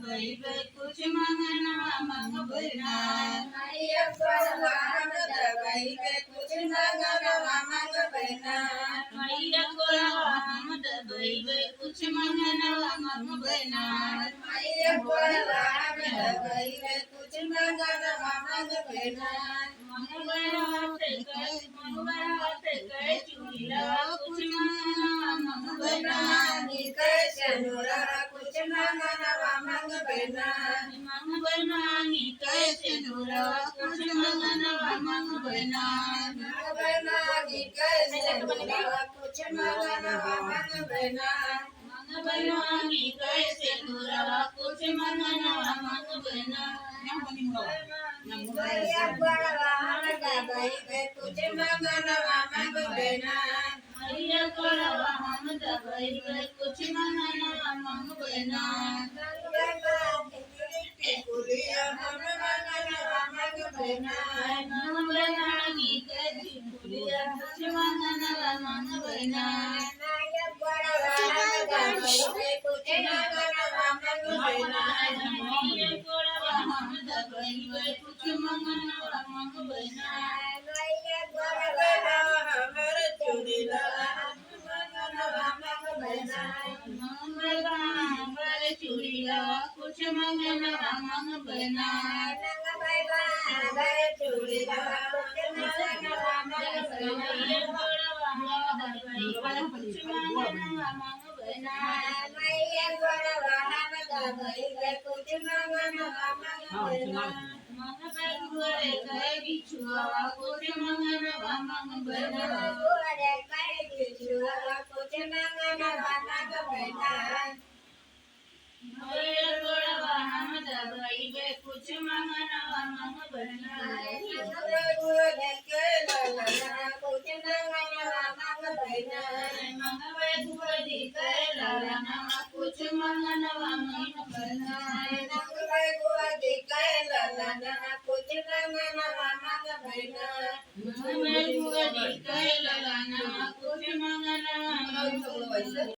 भाई कुछ मंगना मंग बना अय्यप्पा वाहमद भाई कुछ मंगना मंग बना मैया कोला हमद भाई कुछ मंगना मंग बना अय्यप्पा वाहमद भाई कुछ मंगना मंग बना मंगवाते गए चूड़िया कुछ मंगना मंग बना निकशनुरा कुछ मंगना मंग बना मंगवानी कैसे नूरा कुछ मंगना मंग बना निकशनुरा कुछ मंगना मंग बना मंगवानी कैसे नूरा कुछ मंगना मंग बना अय्यप्पा वाहमद भाई कुछ मंगना मंग बना मैया कोला हमद भाई कुछ मंगना मंग बना कुलिया हम मंगना मंग बना मंगवानी कैसे नूरा कुछ मंगना मंग बना अय्यप्पा वाहमद भाई कुछ मंगना मंग बना मैया कोला हमद भाई कुछ मंगना मंग बना हमर चुड़ीला मंगना मंग बना मंगल चूड़िया कुछ मंगना मंग बना चुड़ीला मंगना मंग बना कुछ मंगना मंग बना मैया वाहमद भाई कुछ मंगना मंग बना मंगल गए बिछुआ कुछ मंगना मंग बना कुछ मंगना मंग बना मैया कोला हमद भाई कुछ मंगना मंग बना कुछ मंगना मंग बना मंगल गुड़ी कैला कुछ मंगना मंग बना कुछ मंगना मंग बना मंगल गुड़ी कैला कुछ मंगना मंग बना